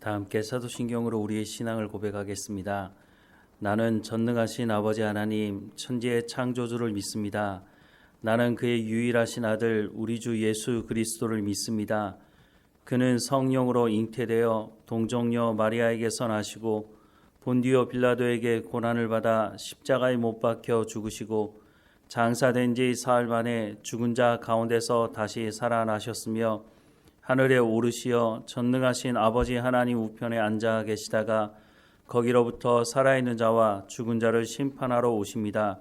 다 함께 사도신경으로 우리의 신앙을 고백하겠습니다. 나는 전능하신 아버지 하나님 천지의 창조주를 믿습니다. 나는 그의 유일하신 아들 우리 주 예수 그리스도를 믿습니다. 그는 성령으로 잉태되어 동정녀 마리아에게서 나시고 본디오 빌라도에게 고난을 받아 십자가에 못 박혀 죽으시고 장사된 지 사흘 만에 죽은 자 가운데서 다시 살아나셨으며 하늘에 오르시어 전능하신 아버지 하나님 우편에 앉아 계시다가 거기로부터 살아있는 자와 죽은 자를 심판하러 오십니다.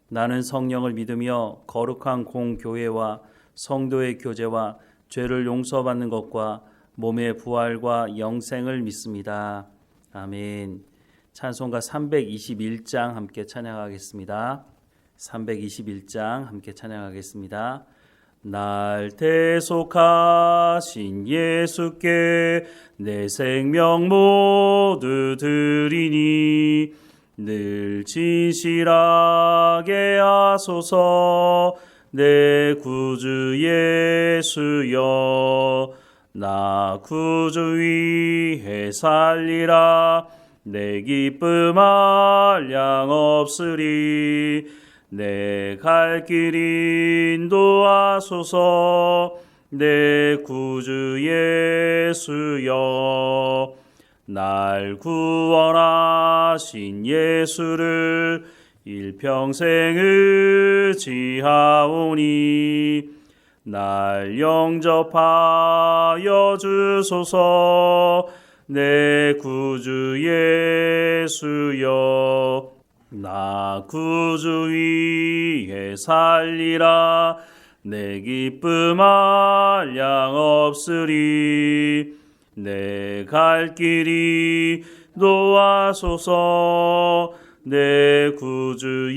나는 성령을 믿으며 거룩한 공교회와 성도의 교제와 죄를 용서받는 것과 몸의 부활과 영생을 믿습니다. 아멘. 찬송가 321장 함께 찬양하겠습니다. 321장 함께 찬양하겠습니다. 날 대속하신 예수께 내 생명 모두 드리니 늘 진실하게 하소서. 내 구주 예수여 나 구주 위해 살리라. 내 기쁨 한량 없으리. 내 갈 길 인도하소서. 내 구주 예수여 날 구원하신 예수를 일평생 의지하오니 날 영접하여 주소서. 내 구주 예수여 나 구주 위해 살리라. 내 기쁨 한량 없으리. 내 갈 길이 도와소서. 내 구주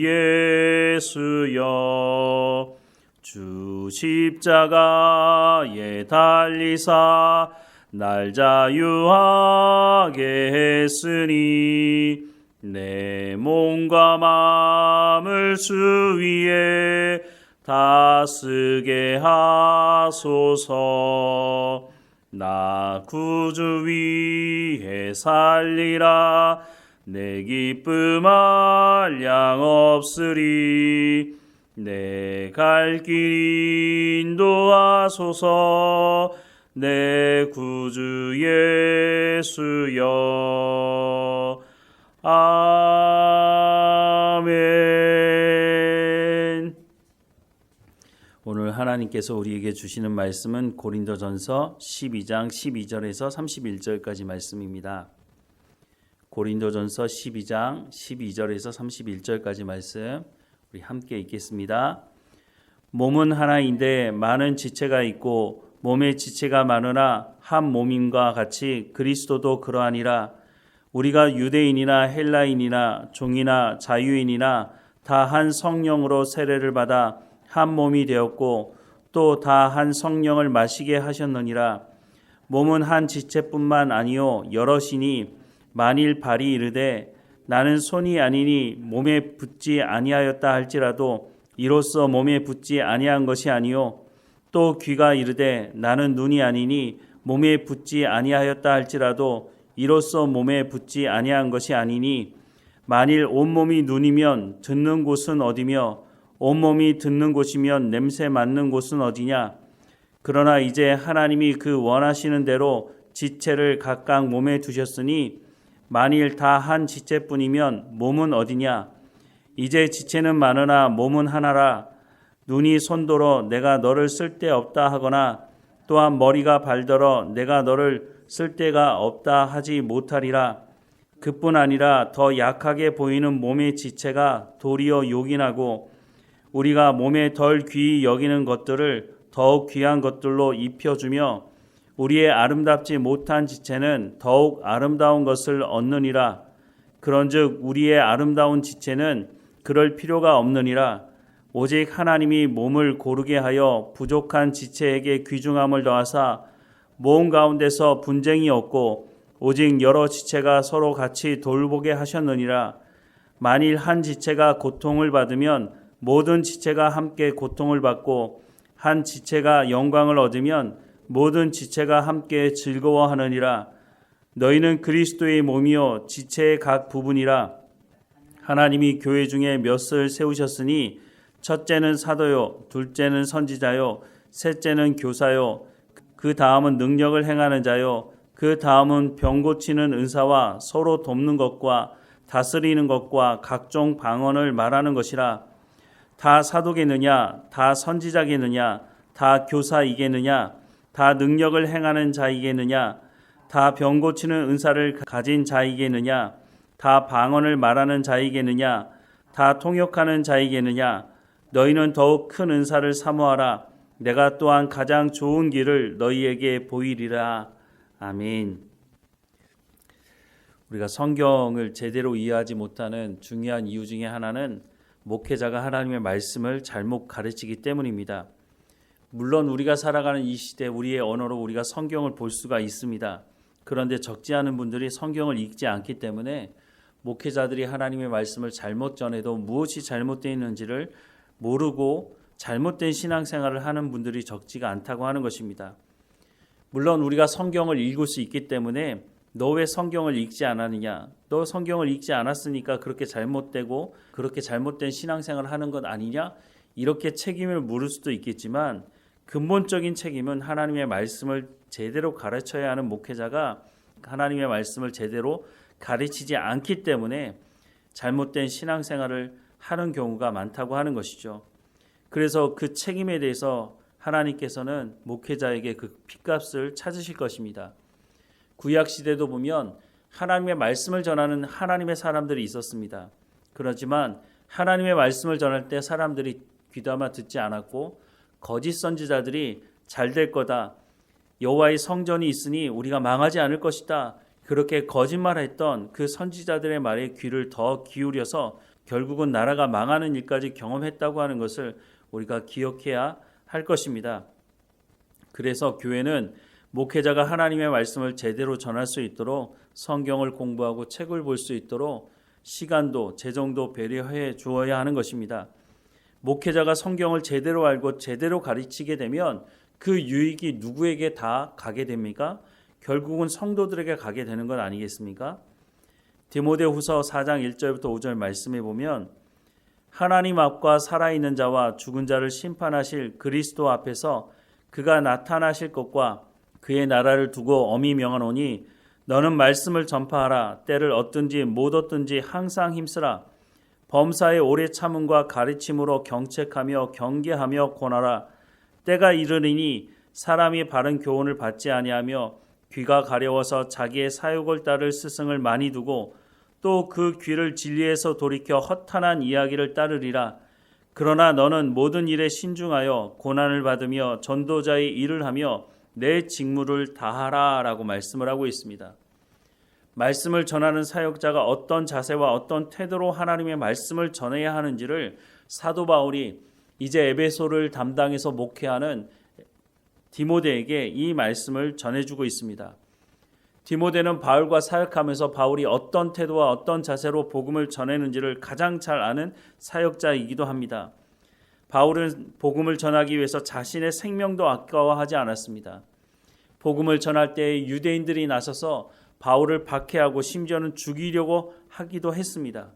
예수여 주 십자가에 달리사 날 자유하게 했으니 내 몸과 마음을 주 위에 다 쓰게 하소서. 나 구주 위해 살리라. 내 기쁨 한량 없으리. 내 갈 길 인도하소서. 내 구주 예수여 아멘. 오늘 하나님께서 우리에게 주시는 말씀은 고린도전서 12장 12절에서 31절까지 말씀입니다. 고린도전서 12장 12절에서 31절까지 말씀 우리 함께 읽겠습니다. 몸은 하나인데 많은 지체가 있고 몸의 지체가 많으나 한 몸임과 같이 그리스도도 그러하니라. 우리가 유대인이나 헬라인이나 종이나 자유인이나 다 한 성령으로 세례를 받아 한 몸이 되었고 또 다 한 성령을 마시게 하셨느니라. 몸은 한 지체뿐만 아니요 여럿이니 만일 발이 이르되 나는 손이 아니니 몸에 붙지 아니하였다 할지라도 이로써 몸에 붙지 아니한 것이 아니요 또 귀가 이르되 나는 눈이 아니니 몸에 붙지 아니하였다 할지라도 이로써 몸에 붙지 아니한 것이 아니니 만일 온몸이 눈이면 듣는 곳은 어디며 온몸이 듣는 곳이면 냄새 맡는 곳은 어디냐. 그러나 이제 하나님이 그 원하시는 대로 지체를 각각 몸에 두셨으니 만일 다 한 지체뿐이면 몸은 어디냐. 이제 지체는 많으나 몸은 하나라. 눈이 손더러 내가 너를 쓸데없다 하거나 또한 머리가 발더러 내가 너를 쓸데가 없다 하지 못하리라. 그뿐 아니라 더 약하게 보이는 몸의 지체가 도리어 요긴하고 우리가 몸에 덜 귀히 여기는 것들을 더욱 귀한 것들로 입혀주며 우리의 아름답지 못한 지체는 더욱 아름다운 것을 얻느니라. 그런즉 우리의 아름다운 지체는 그럴 필요가 없느니라. 오직 하나님이 몸을 고르게 하여 부족한 지체에게 귀중함을 더하사 몸 가운데서 분쟁이 없고 오직 여러 지체가 서로 같이 돌보게 하셨느니라. 만일 한 지체가 고통을 받으면 모든 지체가 함께 고통을 받고 한 지체가 영광을 얻으면 모든 지체가 함께 즐거워하느니라. 너희는 그리스도의 몸이요 지체의 각 부분이라. 하나님이 교회 중에 몇을 세우셨으니 첫째는 사도요, 둘째는 선지자요, 셋째는 교사요, 그 다음은 능력을 행하는 자요, 그 다음은 병 고치는 은사와 서로 돕는 것과 다스리는 것과 각종 방언을 말하는 것이라. 다 사도겠느냐, 다 선지자겠느냐, 다 교사이겠느냐, 다 능력을 행하는 자이겠느냐, 다 병 고치는 은사를 가진 자이겠느냐, 다 방언을 말하는 자이겠느냐, 다 통역하는 자이겠느냐. 너희는 더욱 큰 은사를 사모하라. 내가 또한 가장 좋은 길을 너희에게 보이리라. 아멘. 우리가 성경을 제대로 이해하지 못하는 중요한 이유 중에 하나는 목회자가 하나님의 말씀을 잘못 가르치기 때문입니다. 물론 우리가 살아가는 이 시대 우리의 언어로 우리가 성경을 볼 수가 있습니다. 그런데 적지 않은 분들이 성경을 읽지 않기 때문에 목회자들이 하나님의 말씀을 잘못 전해도 무엇이 잘못되어 있는지를 모르고 잘못된 신앙생활을 하는 분들이 적지가 않다고 하는 것입니다. 물론 우리가 성경을 읽을 수 있기 때문에 너 왜 성경을 읽지 않았느냐? 너 성경을 읽지 않았으니까 그렇게 잘못되고 그렇게 잘못된 신앙생활을 하는 것 아니냐? 이렇게 책임을 물을 수도 있겠지만 근본적인 책임은 하나님의 말씀을 제대로 가르쳐야 하는 목회자가 하나님의 말씀을 제대로 가르치지 않기 때문에 잘못된 신앙생활을 하는 경우가 많다고 하는 것이죠. 그래서 그 책임에 대해서 하나님께서는 목회자에게 그 핏값을 찾으실 것입니다. 구약 시대도 보면 하나님의 말씀을 전하는 하나님의 사람들이 있었습니다. 그렇지만 하나님의 말씀을 전할 때 사람들이 귀담아 듣지 않았고 거짓 선지자들이 잘 될 거다. 여호와의 성전이 있으니 우리가 망하지 않을 것이다. 그렇게 거짓말했던 그 선지자들의 말에 귀를 더 기울여서 결국은 나라가 망하는 일까지 경험했다고 하는 것을 우리가 기억해야 할 것입니다. 그래서 교회는 목회자가 하나님의 말씀을 제대로 전할 수 있도록 성경을 공부하고 책을 볼 수 있도록 시간도 재정도 배려해 주어야 하는 것입니다. 목회자가 성경을 제대로 알고 제대로 가르치게 되면 그 유익이 누구에게 다 가게 됩니까? 결국은 성도들에게 가게 되는 것 아니겠습니까? 디모데후서 4장 1절부터 5절 말씀에 보면 하나님 앞과 살아있는 자와 죽은 자를 심판하실 그리스도 앞에서 그가 나타나실 것과 그의 나라를 두고 엄히 명하노니 너는 말씀을 전파하라. 때를 얻든지 못 얻든지 항상 힘쓰라. 범사의 오래 참음과 가르침으로 경책하며 경계하며 권하라. 때가 이르리니 사람이 바른 교훈을 받지 아니하며 귀가 가려워서 자기의 사욕을 따를 스승을 많이 두고 또 그 귀를 진리에서 돌이켜 허탄한 이야기를 따르리라. 그러나 너는 모든 일에 신중하여 고난을 받으며 전도자의 일을 하며 내 직무를 다하라 라고 말씀을 하고 있습니다. 말씀을 전하는 사역자가 어떤 자세와 어떤 태도로 하나님의 말씀을 전해야 하는지를 사도 바울이 이제 에베소를 담당해서 목회하는 디모데에게 이 말씀을 전해주고 있습니다. 디모데는 바울과 사역하면서 바울이 어떤 태도와 어떤 자세로 복음을 전하는지를 가장 잘 아는 사역자이기도 합니다. 바울은 복음을 전하기 위해서 자신의 생명도 아까워하지 않았습니다. 복음을 전할 때 유대인들이 나서서 바울을 박해하고 심지어는 죽이려고 하기도 했습니다.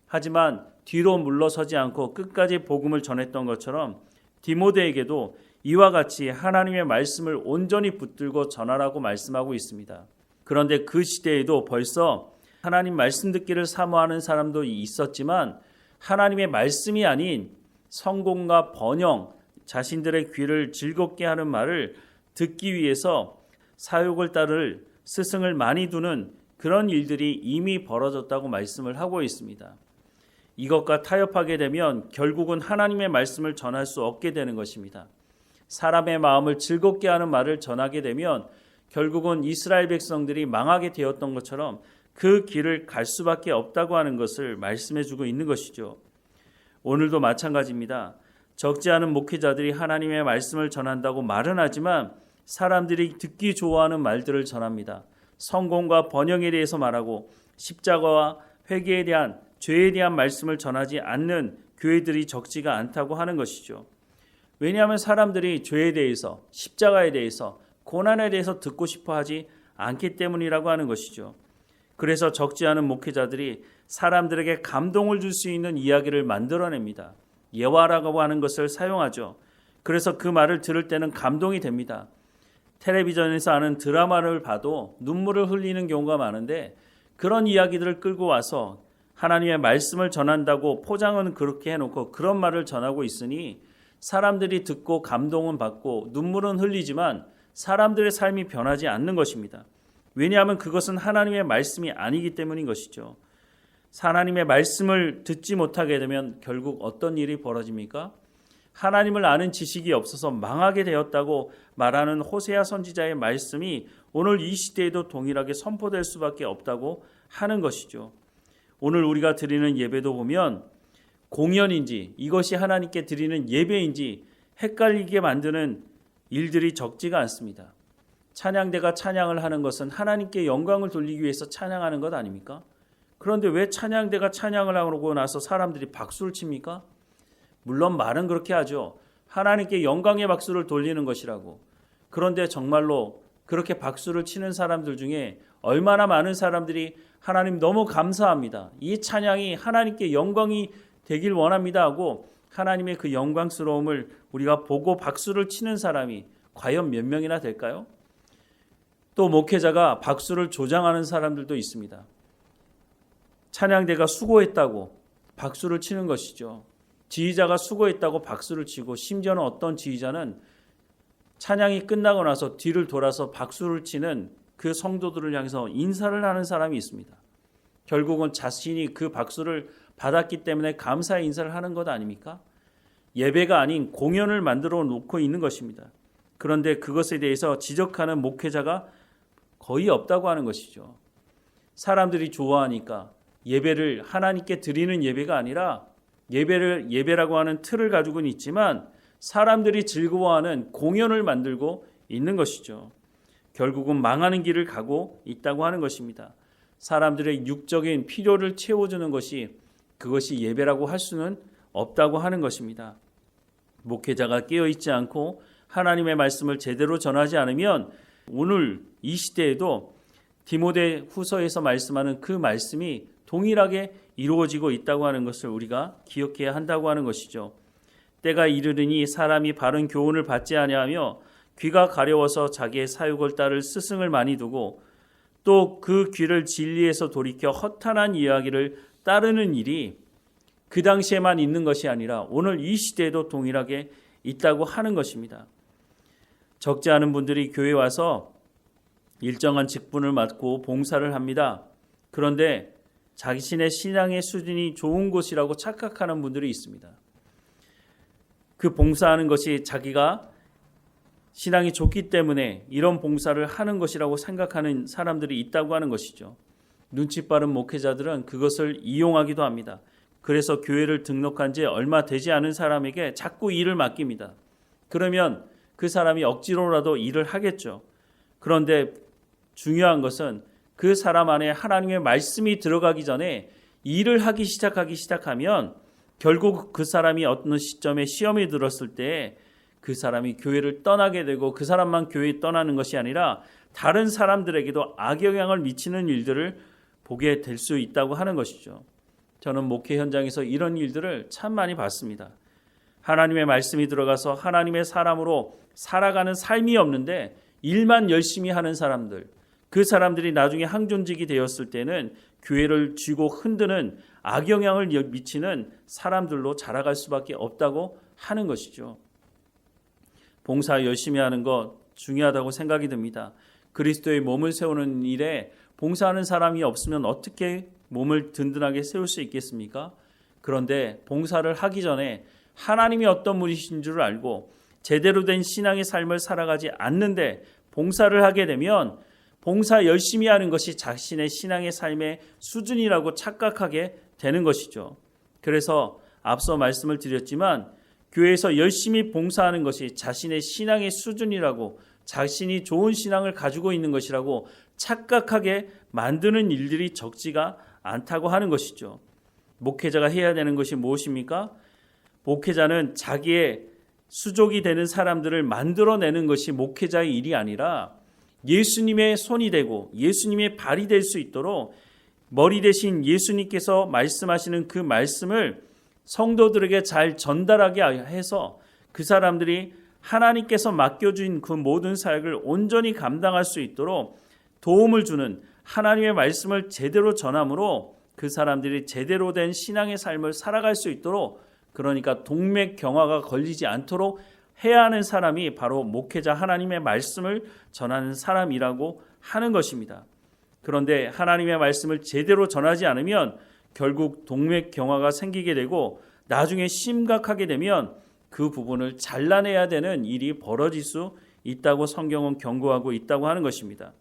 하지만 뒤로 물러서지 않고 끝까지 복음을 전했던 것처럼 디모데에게도 이와 같이 하나님의 말씀을 온전히 붙들고 전하라고 말씀하고 있습니다. 그런데 그 시대에도 벌써 하나님 말씀 듣기를 사모하는 사람도 있었지만 하나님의 말씀이 아닌 성공과 번영, 자신들의 귀를 즐겁게 하는 말을 듣기 위해서 사욕을 따를 스승을 많이 두는 그런 일들이 이미 벌어졌다고 말씀을 하고 있습니다. 이것과 타협하게 되면 결국은 하나님의 말씀을 전할 수 없게 되는 것입니다. 사람의 마음을 즐겁게 하는 말을 전하게 되면 결국은 이스라엘 백성들이 망하게 되었던 것처럼 그 길을 갈 수밖에 없다고 하는 것을 말씀해주고 있는 것이죠. 오늘도 마찬가지입니다. 적지 않은 목회자들이 하나님의 말씀을 전한다고 말은 하지만 사람들이 듣기 좋아하는 말들을 전합니다. 성공과 번영에 대해서 말하고 십자가와 회개에 대한 죄에 대한 말씀을 전하지 않는 교회들이 적지가 않다고 하는 것이죠. 왜냐하면 사람들이 죄에 대해서 십자가에 대해서 고난에 대해서 듣고 싶어 하지 않기 때문이라고 하는 것이죠. 그래서 적지 않은 목회자들이 사람들에게 감동을 줄 수 있는 이야기를 만들어냅니다. 예화라고 하는 것을 사용하죠. 그래서 그 말을 들을 때는 감동이 됩니다. 텔레비전에서 하는 드라마를 봐도 눈물을 흘리는 경우가 많은데 그런 이야기들을 끌고 와서 하나님의 말씀을 전한다고 포장은 그렇게 해놓고 그런 말을 전하고 있으니 사람들이 듣고 감동은 받고 눈물은 흘리지만 사람들의 삶이 변하지 않는 것입니다. 왜냐하면 그것은 하나님의 말씀이 아니기 때문인 것이죠. 하나님의 말씀을 듣지 못하게 되면 결국 어떤 일이 벌어집니까? 하나님을 아는 지식이 없어서 망하게 되었다고 말하는 호세아 선지자의 말씀이 오늘 이 시대에도 동일하게 선포될 수밖에 없다고 하는 것이죠. 오늘 우리가 드리는 예배도 보면 공연인지 이것이 하나님께 드리는 예배인지 헷갈리게 만드는 일들이 적지가 않습니다. 찬양대가 찬양을 하는 것은 하나님께 영광을 돌리기 위해서 찬양하는 것 아닙니까? 그런데 왜 찬양대가 찬양을 하고 나서 사람들이 박수를 칩니까? 물론 말은 그렇게 하죠. 하나님께 영광의 박수를 돌리는 것이라고. 그런데 정말로 그렇게 박수를 치는 사람들 중에 얼마나 많은 사람들이 하나님 너무 감사합니다. 이 찬양이 하나님께 영광이 되길 원합니다 하고 하나님의 그 영광스러움을 우리가 보고 박수를 치는 사람이 과연 몇 명이나 될까요? 또 목회자가 박수를 조장하는 사람들도 있습니다. 찬양대가 수고했다고 박수를 치는 것이죠. 지휘자가 수고했다고 박수를 치고 심지어는 어떤 지휘자는 찬양이 끝나고 나서 뒤를 돌아서 박수를 치는 그 성도들을 향해서 인사를 하는 사람이 있습니다. 결국은 자신이 그 박수를 받았기 때문에 감사의 인사를 하는 것 아닙니까? 예배가 아닌 공연을 만들어 놓고 있는 것입니다. 그런데 그것에 대해서 지적하는 목회자가 거의 없다고 하는 것이죠. 사람들이 좋아하니까 예배를 하나님께 드리는 예배가 아니라 예배라고 하는 틀을 가지고는 있지만 사람들이 즐거워하는 공연을 만들고 있는 것이죠. 결국은 망하는 길을 가고 있다고 하는 것입니다. 사람들의 육적인 필요를 채워주는 그것이 예배라고 할 수는 없다고 하는 것입니다. 목회자가 깨어있지 않고 하나님의 말씀을 제대로 전하지 않으면 오늘 이 시대에도 디모데 후서에서 말씀하는 그 말씀이 동일하게 이루어지고 있다고 하는 것을 우리가 기억해야 한다고 하는 것이죠. 때가 이르르니 사람이 바른 교훈을 받지 아니하며 귀가 가려워서 자기의 사육을 따를 스승을 많이 두고 또 그 귀를 진리에서 돌이켜 허탄한 이야기를 따르는 일이 그 당시에만 있는 것이 아니라 오늘 이 시대에도 동일하게 있다고 하는 것입니다. 적지 않은 분들이 교회에 와서 일정한 직분을 맡고 봉사를 합니다. 그런데 자신의 신앙의 수준이 좋은 곳이라고 착각하는 분들이 있습니다. 그 봉사하는 것이 자기가 신앙이 좋기 때문에 이런 봉사를 하는 것이라고 생각하는 사람들이 있다고 하는 것이죠. 눈치 빠른 목회자들은 그것을 이용하기도 합니다. 그래서 교회를 등록한 지 얼마 되지 않은 사람에게 자꾸 일을 맡깁니다. 그러면 그 사람이 억지로라도 일을 하겠죠. 그런데 중요한 것은 그 사람 안에 하나님의 말씀이 들어가기 전에 일을 하기 시작하면 결국 그 사람이 어떤 시점에 시험이 들었을 때 그 사람이 교회를 떠나게 되고 그 사람만 교회에 떠나는 것이 아니라 다른 사람들에게도 악영향을 미치는 일들을 보게 될 수 있다고 하는 것이죠. 저는 목회 현장에서 이런 일들을 참 많이 봤습니다. 하나님의 말씀이 들어가서 하나님의 사람으로 살아가는 삶이 없는데 일만 열심히 하는 사람들, 그 사람들이 나중에 항존직이 되었을 때는 교회를 쥐고 흔드는 악영향을 미치는 사람들로 자라갈 수밖에 없다고 하는 것이죠. 봉사 열심히 하는 것 중요하다고 생각이 듭니다. 그리스도의 몸을 세우는 일에 봉사하는 사람이 없으면 어떻게 몸을 든든하게 세울 수 있겠습니까? 그런데 봉사를 하기 전에 하나님이 어떤 분이신 줄 알고 제대로 된 신앙의 삶을 살아가지 않는데 봉사를 하게 되면 봉사 열심히 하는 것이 자신의 신앙의 삶의 수준이라고 착각하게 되는 것이죠. 그래서 앞서 말씀을 드렸지만 교회에서 열심히 봉사하는 것이 자신의 신앙의 수준이라고 자신이 좋은 신앙을 가지고 있는 것이라고 착각하게 만드는 일들이 적지가 않다고 하는 것이죠. 목회자가 해야 되는 것이 무엇입니까? 목회자는 자기의 수족이 되는 사람들을 만들어내는 것이 목회자의 일이 아니라 예수님의 손이 되고 예수님의 발이 될 수 있도록 머리 대신 예수님께서 말씀하시는 그 말씀을 성도들에게 잘 전달하게 해서 그 사람들이 하나님께서 맡겨준 그 모든 사역을 온전히 감당할 수 있도록 도움을 주는 하나님의 말씀을 제대로 전함으로 그 사람들이 제대로 된 신앙의 삶을 살아갈 수 있도록, 그러니까 동맥경화가 걸리지 않도록 해야 하는 사람이 바로 목회자, 하나님의 말씀을 전하는 사람이라고 하는 것입니다. 그런데 하나님의 말씀을 제대로 전하지 않으면 결국 동맥경화가 생기게 되고 나중에 심각하게 되면 그 부분을 잘라내야 되는 일이 벌어질 수 있다고 성경은 경고하고 있다고 하는 것입니다.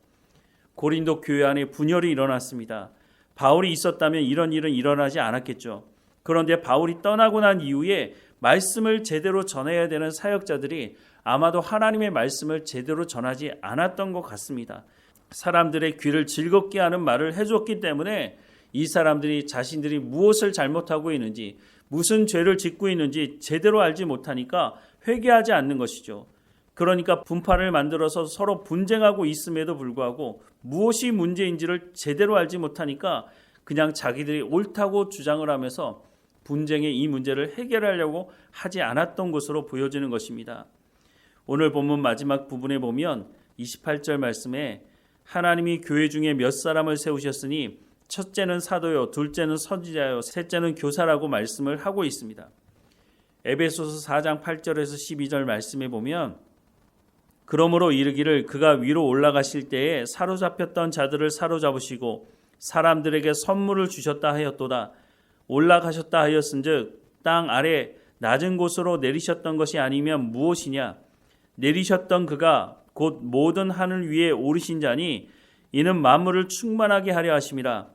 고린도 교회 안에 분열이 일어났습니다. 바울이 있었다면 이런 일은 일어나지 않았겠죠. 그런데 바울이 떠나고 난 이후에 말씀을 제대로 전해야 되는 사역자들이 아마도 하나님의 말씀을 제대로 전하지 않았던 것 같습니다. 사람들의 귀를 즐겁게 하는 말을 해줬기 때문에 이 사람들이 자신들이 무엇을 잘못하고 있는지, 무슨 죄를 짓고 있는지 제대로 알지 못하니까 회개하지 않는 것이죠. 그러니까 분파를 만들어서 서로 분쟁하고 있음에도 불구하고 무엇이 문제인지를 제대로 알지 못하니까 그냥 자기들이 옳다고 주장을 하면서 분쟁의 이 문제를 해결하려고 하지 않았던 것으로 보여지는 것입니다. 오늘 본문 마지막 부분에 보면 28절 말씀에 하나님이 교회 중에 몇 사람을 세우셨으니 첫째는 사도요, 둘째는 선지자요, 셋째는 교사라고 말씀을 하고 있습니다. 에베소서 4장 8절에서 12절 말씀에 보면 그러므로 이르기를 그가 위로 올라가실 때에 사로잡혔던 자들을 사로잡으시고 사람들에게 선물을 주셨다 하였도다. 올라가셨다 하였은즉 땅 아래 낮은 곳으로 내리셨던 것이 아니면 무엇이냐? 내리셨던 그가 곧 모든 하늘 위에 오르신 자니 이는 만물을 충만하게 하려 하심이라.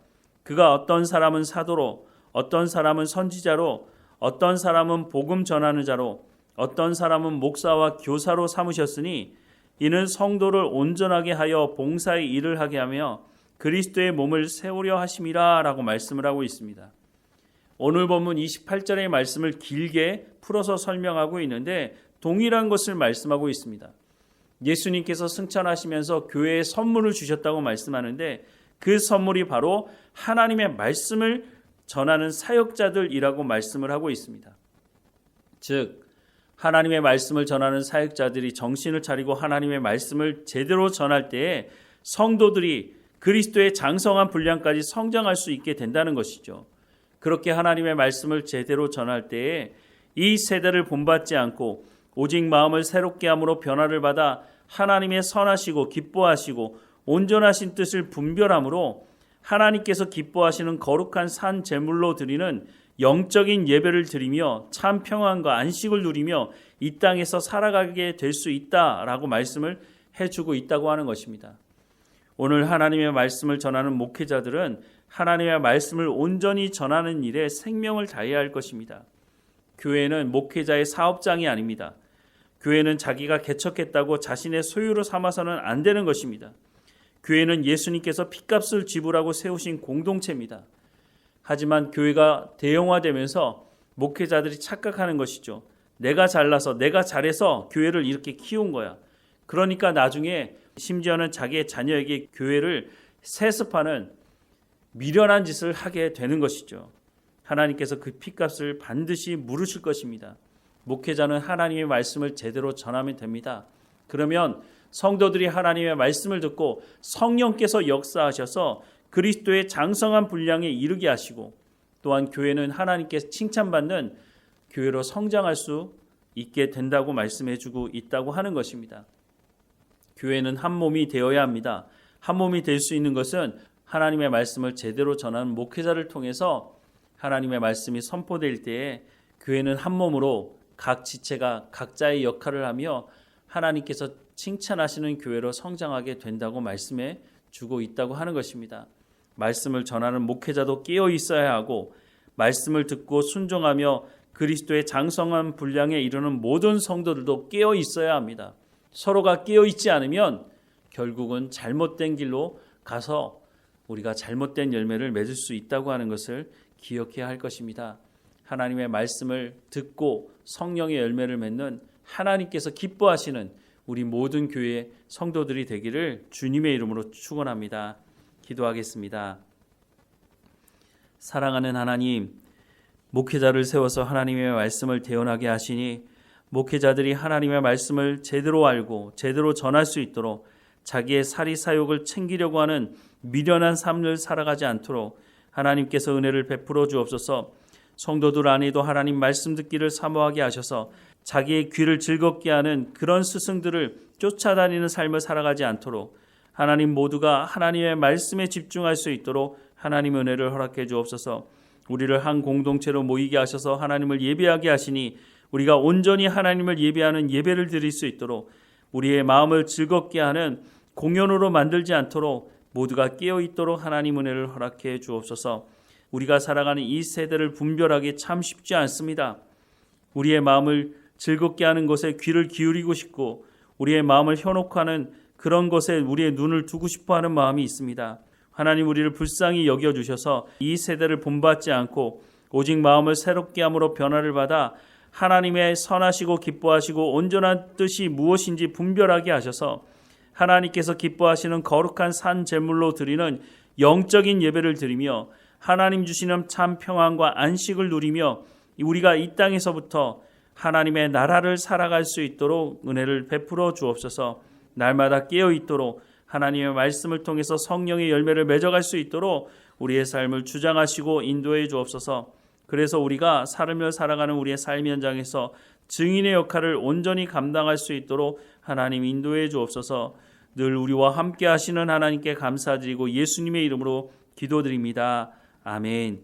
그가 어떤 사람은 사도로, 어떤 사람은 선지자로, 어떤 사람은 복음 전하는 자로, 어떤 사람은 목사와 교사로 삼으셨으니 이는 성도를 온전하게 하여 봉사의 일을 하게 하며 그리스도의 몸을 세우려 하심이라 라고 말씀을 하고 있습니다. 오늘 본문 28절의 말씀을 길게 풀어서 설명하고 있는데 동일한 것을 말씀하고 있습니다. 예수님께서 승천하시면서 교회에 선물을 주셨다고 말씀하는데 그 선물이 바로 하나님의 말씀을 전하는 사역자들이라고 말씀을 하고 있습니다. 즉 하나님의 말씀을 전하는 사역자들이 정신을 차리고 하나님의 말씀을 제대로 전할 때에 성도들이 그리스도의 장성한 분량까지 성장할 수 있게 된다는 것이죠. 그렇게 하나님의 말씀을 제대로 전할 때에 이 세대를 본받지 않고 오직 마음을 새롭게 함으로 변화를 받아 하나님의 선하시고 기뻐하시고 온전하신 뜻을 분별함으로 하나님께서 기뻐하시는 거룩한 산 제물로 드리는 영적인 예배를 드리며 참 평안과 안식을 누리며 이 땅에서 살아가게 될 수 있다라고 말씀을 해주고 있다고 하는 것입니다. 오늘 하나님의 말씀을 전하는 목회자들은 하나님의 말씀을 온전히 전하는 일에 생명을 다해야 할 것입니다. 교회는 목회자의 사업장이 아닙니다. 교회는 자기가 개척했다고 자신의 소유로 삼아서는 안 되는 것입니다. 교회는 예수님께서 핏값을 지불하고 세우신 공동체입니다. 하지만 교회가 대형화되면서 목회자들이 착각하는 것이죠. 내가 잘나서 내가 잘해서 교회를 이렇게 키운 거야. 그러니까 나중에 심지어는 자기의 자녀에게 교회를 세습하는 미련한 짓을 하게 되는 것이죠. 하나님께서 그 핏값을 반드시 물으실 것입니다. 목회자는 하나님의 말씀을 제대로 전하면 됩니다. 그러면 성도들이 하나님의 말씀을 듣고 성령께서 역사하셔서 그리스도의 장성한 분량에 이르게 하시고 또한 교회는 하나님께서 칭찬받는 교회로 성장할 수 있게 된다고 말씀해주고 있다고 하는 것입니다. 교회는 한 몸이 되어야 합니다. 한 몸이 될 수 있는 것은 하나님의 말씀을 제대로 전하는 목회자를 통해서 하나님의 말씀이 선포될 때에 교회는 한 몸으로 각 지체가 각자의 역할을 하며 하나님께서 칭찬하시는 교회로 성장하게 된다고 말씀해 주고 있다고 하는 것입니다. 말씀을 전하는 목회자도 깨어 있어야 하고 말씀을 듣고 순종하며 그리스도의 장성한 분량에 이르는 모든 성도들도 깨어 있어야 합니다. 서로가 깨어 있지 않으면 결국은 잘못된 길로 가서 우리가 잘못된 열매를 맺을 수 있다고 하는 것을 기억해야 할 것입니다. 하나님의 말씀을 듣고 성령의 열매를 맺는 하나님께서 기뻐하시는 우리 모든 교회 성도들이 되기를 주님의 이름으로 축원합니다. 기도하겠습니다. 사랑하는 하나님, 목회자를 세워서 하나님의 말씀을 대언하게 하시니 목회자들이 하나님의 말씀을 제대로 알고 제대로 전할 수 있도록 자기의 사리사욕을 챙기려고 하는 미련한 삶을 살아가지 않도록 하나님께서 은혜를 베풀어 주옵소서. 성도들 안에도 하나님 말씀 듣기를 사모하게 하셔서 자기의 귀를 즐겁게 하는 그런 스승들을 쫓아다니는 삶을 살아가지 않도록 하나님 모두가 하나님의 말씀에 집중할 수 있도록 하나님 은혜를 허락해 주옵소서. 우리를 한 공동체로 모이게 하셔서 하나님을 예배하게 하시니 우리가 온전히 하나님을 예배하는 예배를 드릴 수 있도록 우리의 마음을 즐겁게 하는 공연으로 만들지 않도록 모두가 깨어있도록 하나님 은혜를 허락해 주옵소서. 우리가 살아가는 이 세대를 분별하기 참 쉽지 않습니다. 우리의 마음을 즐겁게 하는 것에 귀를 기울이고 싶고 우리의 마음을 현혹 하는 그런 것에 우리의 눈을 두고 싶어하는 마음이 있습니다. 하나님 우리를 불쌍히 여겨주셔서 이 세대를 본받지 않고 오직 마음을 새롭게 함으로 변화를 받아 하나님의 선하시고 기뻐하시고 온전한 뜻이 무엇인지 분별하게 하셔서 하나님께서 기뻐하시는 거룩한 산 제물로 드리는 영적인 예배를 드리며 하나님 주시는 참 평안과 안식을 누리며 우리가 이 땅에서부터 하나님의 나라를 살아갈 수 있도록 은혜를 베풀어 주옵소서. 날마다 깨어 있도록 하나님의 말씀을 통해서 성령의 열매를 맺어갈 수 있도록 우리의 삶을 주장하시고 인도해 주옵소서. 그래서 우리가 살며 살아가는 우리의 삶 현장에서 증인의 역할을 온전히 감당할 수 있도록 하나님 인도해 주옵소서. 늘 우리와 함께 하시는 하나님께 감사드리고 예수님의 이름으로 기도드립니다. 아멘.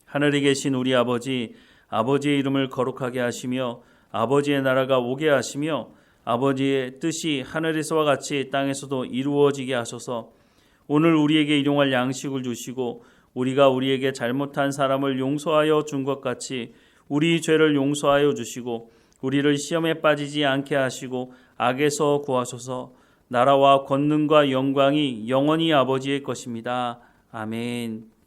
하늘에 계신 우리 아버지, 아버지의 이름을 거룩하게 하시며 아버지의 나라가 오게 하시며 아버지의 뜻이 하늘에서와 같이 땅에서도 이루어지게 하소서. 오늘 우리에게 일용할 양식을 주시고 우리가 우리에게 잘못한 사람을 용서하여 준 것 같이 우리 죄를 용서하여 주시고 우리를 시험에 빠지지 않게 하시고 악에서 구하소서. 나라와 권능과 영광이 영원히 아버지의 것입니다. 아멘.